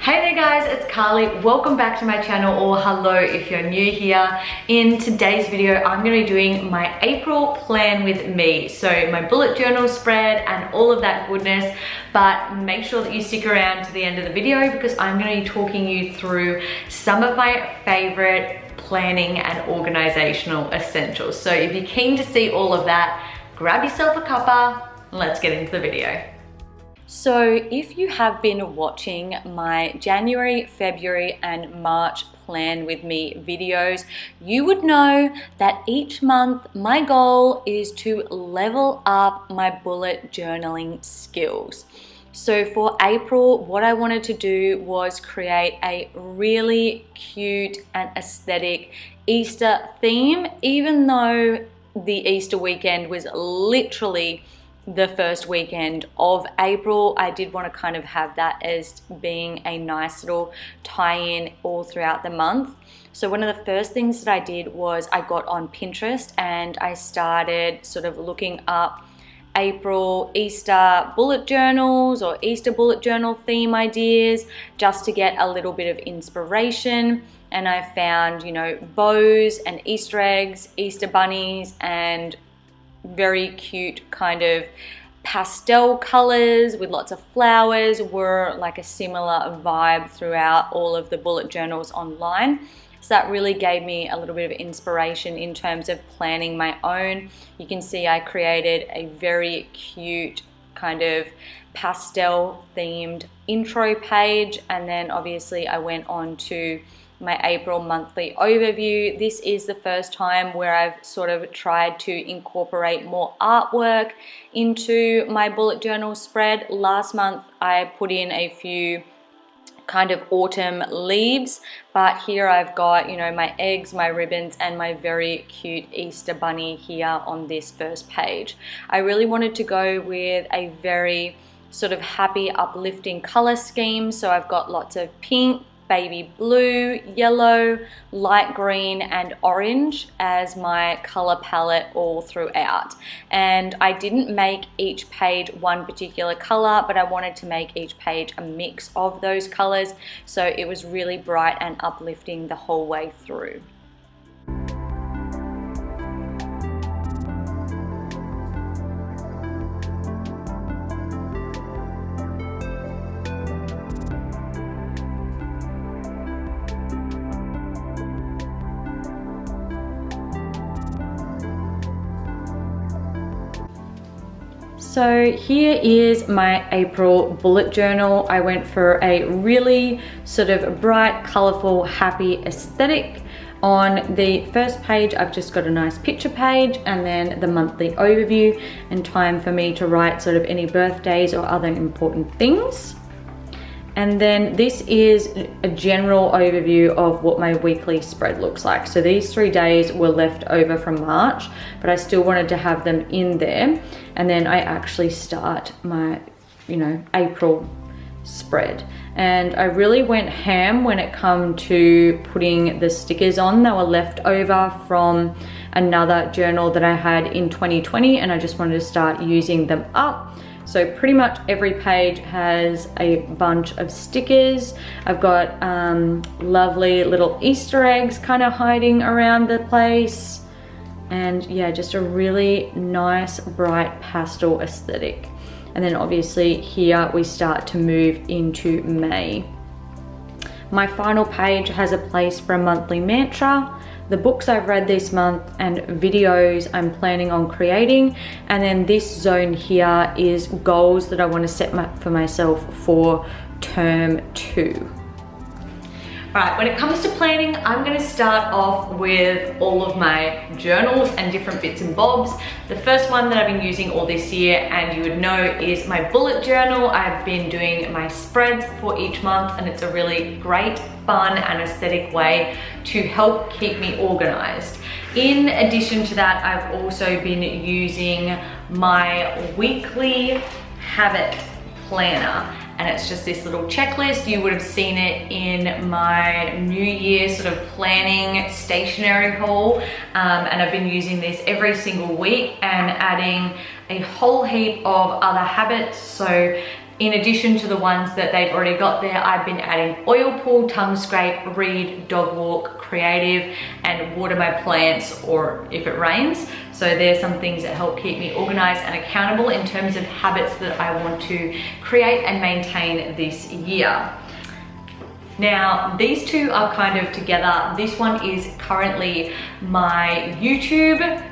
Hey there guys, it's Carly. Welcome back to my channel, or hello if you're new here. In today's video, I'm going to be doing my April plan with me. So my bullet journal spread and all of that goodness, but make sure that you stick around to the end of the video because I'm going to be talking you through some of my favorite planning and organizational essentials. So if you're keen to see all of that, grab yourself a cuppa and let's get into the video. So if you have been watching my January, February and March plan with me videos, you would know that each month my goal is to level up my bullet journaling skills. So for April, what I wanted to do was create a really cute and aesthetic Easter theme, even though the Easter weekend was literally the first weekend of April. I did want to kind of have that as being a nice little tie-in all throughout the month. So one of the first things that I did was I got on Pinterest and I started sort of looking up April Easter bullet journals or Easter bullet journal theme ideas just to get a little bit of inspiration. And I found, you know, bows and Easter eggs, Easter bunnies, and very cute kind of pastel colors with lots of flowers were like a similar vibe throughout all of the bullet journals online. So that really gave me a little bit of inspiration in terms of planning my own. You can see I created a very cute kind of pastel themed intro page, and then obviously I went on to my April monthly overview. This is the first time where I've sort of tried to incorporate more artwork into my bullet journal spread. Last month I put in a few kind of autumn leaves, but here I've got, you know, my eggs, my ribbons, and my very cute Easter bunny here on this first page. I really wanted to go with a very sort of happy, uplifting color scheme, so I've got lots of pink, baby blue, yellow, light green and orange as my color palette all throughout. And I didn't make each page one particular color, but I wanted to make each page a mix of those colors, so it was really bright and uplifting the whole way through. So here is my April bullet journal. I went for a really sort of bright, colorful, happy aesthetic. On the first page, I've just got a nice picture page and then the monthly overview and time for me to write sort of any birthdays or other important things. And then this is a general overview of what my weekly spread looks like. So these 3 days were left over from March, but I still wanted to have them in there. And then I actually start my, you know, April spread. And I really went ham when it come to putting the stickers on. They were left over from another journal that I had in 2020, and I just wanted to start using them up. So pretty much every page has a bunch of stickers. I've got lovely little Easter eggs kind of hiding around the place. And yeah, just a really nice, bright pastel aesthetic. And then obviously here we start to move into May. My final page has a place for a monthly mantra, the books I've read this month, and videos I'm planning on creating. And then this zone here is goals that I want to set for myself for term 2. All right, when it comes to planning, I'm gonna start off with all of my journals and different bits and bobs. The first one that I've been using all this year, and you would know, is my bullet journal. I've been doing my spreads for each month, and it's a really great, fun, and aesthetic way to help keep me organized. In addition to that, I've also been using my weekly habit planner. And it's just this little checklist. You would have seen it in my New Year sort of planning stationery haul. And I've been using this every single week and adding a whole heap of other habits. So In addition to the ones that they've already got there, I've been adding oil pull, tongue scrape, read, dog walk, creative, and water my plants or if it rains. So there's some things that help keep me organized and accountable in terms of habits that I want to create and maintain this year. Now, these two are kind of together. This one is currently my YouTube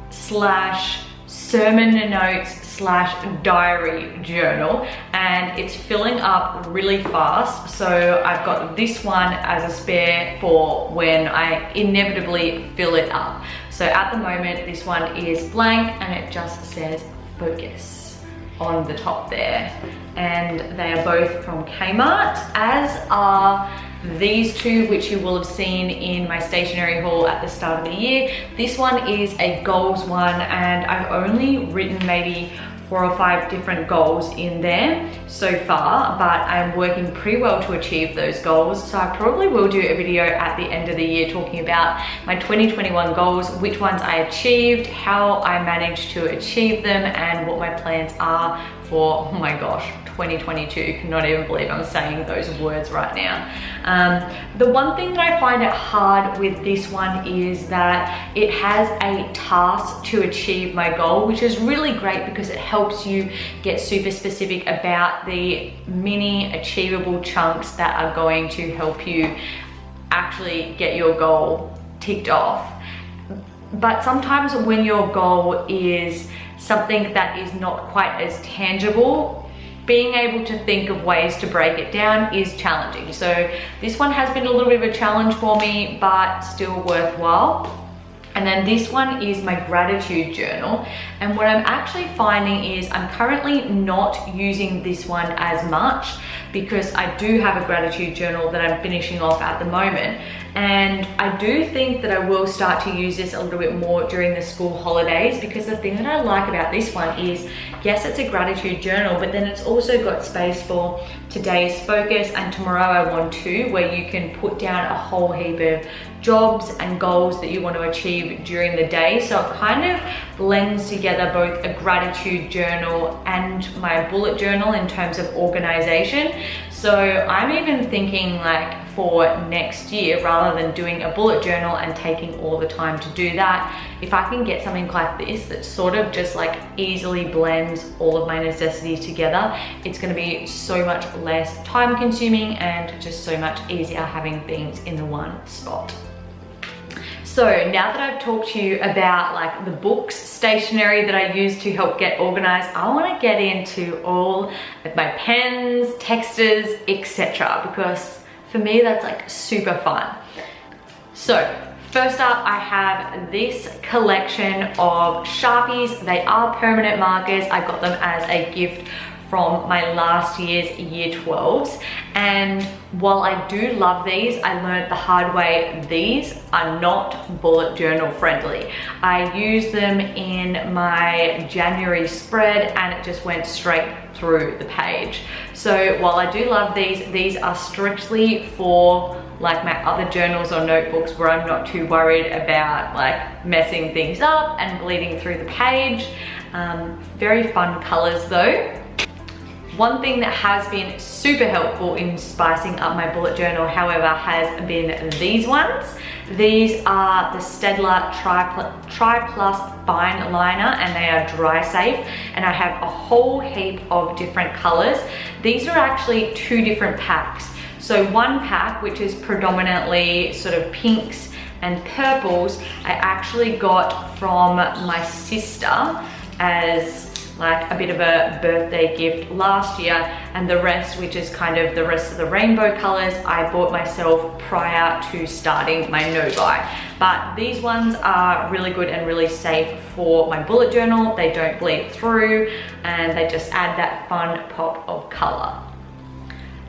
/ sermon notes / diary journal, and it's filling up really fast. So I've got this one as a spare for when I inevitably fill it up. So at the moment, this one is blank and it just says focus on the top there. And they are both from Kmart, as are these two, which you will have seen in my stationery haul at the start of the year. This one is a goals one, and I've only written maybe 4 or 5 different goals in there so far, but I'm working pretty well to achieve those goals. So I probably will do a video at the end of the year talking about my 2021 goals, which ones I achieved, how I managed to achieve them, and what my plans are for, oh my gosh, 2022. Cannot even believe I'm saying those words right now. The one thing that I find it hard with this one is that it has a task to achieve my goal, which is really great because it helps you get super specific about the mini achievable chunks that are going to help you actually get your goal ticked off. But sometimes when your goal is something that is not quite as tangible, being able to think of ways to break it down is challenging. So this one has been a little bit of a challenge for me, but still worthwhile. And then this one is my gratitude journal. And what I'm actually finding is I'm currently not using this one as much because I do have a gratitude journal that I'm finishing off at the moment. And I do think that I will start to use this a little bit more during the school holidays, because the thing that I like about this one is, yes, it's a gratitude journal, but then it's also got space for today's focus and tomorrow I want to, where you can put down a whole heap of jobs and goals that you want to achieve during the day. So it kind of blends together both a gratitude journal and my bullet journal in terms of organization. So I'm even thinking like for next year, rather than doing a bullet journal and taking all the time to do that, if I can get something like this that sort of just like easily blends all of my necessities together, it's going to be so much less time consuming and just so much easier having things in the one spot. So now that I've talked to you about like the books, stationery that I use to help get organized, I want to get into all of my pens, texters, etc. because for me that's like super fun. So first up, I have this collection of Sharpies. They are permanent markers. I got them as a gift from my last year's year 12s, and while I do love these, I learned the hard way these are not bullet journal friendly. I used them in my January spread and it just went straight through the page. So while I do love these are strictly for like my other journals or notebooks where I'm not too worried about like messing things up and bleeding through the page. Very fun colors though. One thing that has been super helpful in spicing up my bullet journal, however, has been these ones. These are the Staedtler Tri Plus Fine Liner, and they are dry safe, and I have a whole heap of different colors. These are actually 2 different packs. So one pack, which is predominantly sort of pinks and purples, I actually got from my sister as like a bit of a birthday gift last year, and the rest, which is kind of the rest of the rainbow colors, I bought myself prior to starting my no buy. But these ones are really good and really safe for my bullet journal. They don't bleed through and they just add that fun pop of color.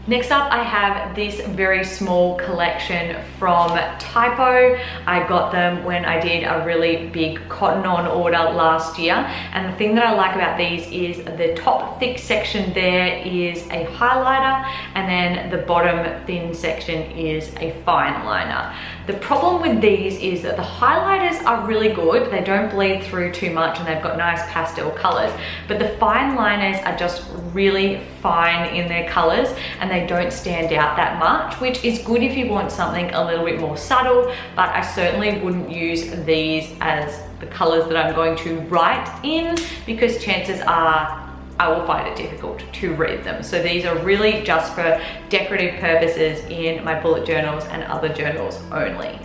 Next up, I have this very small collection from Typo. I got them when I did a really big cotton on order last year. And the thing that I like about these is the top thick section there is a highlighter, and then the bottom thin section is a fine liner. The problem with these is that the highlighters are really good. They don't bleed through too much and they've got nice pastel colors, but the fine liners are just really fine in their colors and they don't stand out that much, which is good if you want something a little bit more subtle, but I certainly wouldn't use these as the colors that I'm going to write in, because chances are I will find it difficult to read them. So these are really just for decorative purposes in my bullet journals and other journals only.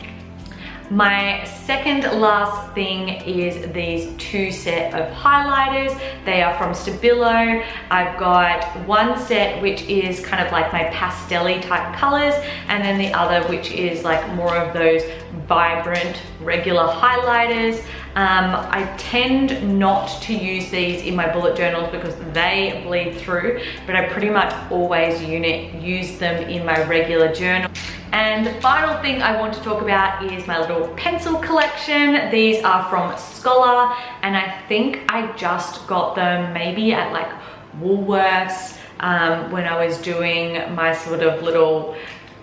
My second last thing is these two set of highlighters. They are from Stabilo. I've got one set which is kind of like my pastel-y type colors, and then the other which is like more of those vibrant regular highlighters. I tend not to use these in my bullet journals because they bleed through, but I pretty much always use them in my regular journal. And the final thing I want to talk about is my little pencil collection. These are from Scholar, and I think I just got them maybe at like Woolworths when I was doing my sort of little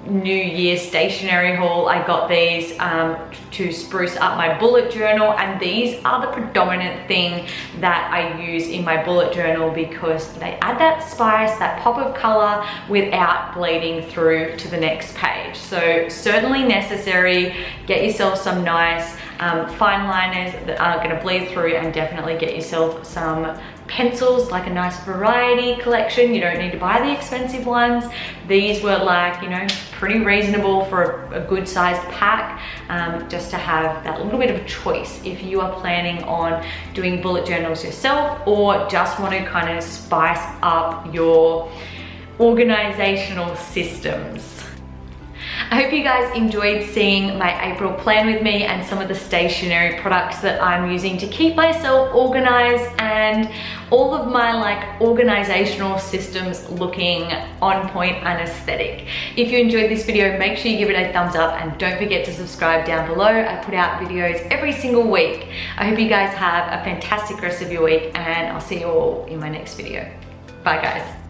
New Year stationery haul. I got these to spruce up my bullet journal, and these are the predominant thing that I use in my bullet journal because they add that spice, that pop of color without bleeding through to the next page. So certainly necessary. Get yourself some nice fine liners that aren't going to bleed through, and definitely get yourself some pencils, like a nice variety collection. You don't need to buy the expensive ones. These were like, you know, pretty reasonable for a good sized pack, just to have that little bit of choice if you are planning on doing bullet journals yourself or just want to kind of spice up your organizational systems. I hope you guys enjoyed seeing my April plan with me and some of the stationery products that I'm using to keep myself organized and all of my like organizational systems looking on point and aesthetic. If you enjoyed this video, make sure you give it a thumbs up and don't forget to subscribe down below. I put out videos every single week. I hope you guys have a fantastic rest of your week, and I'll see you all in my next video. Bye guys.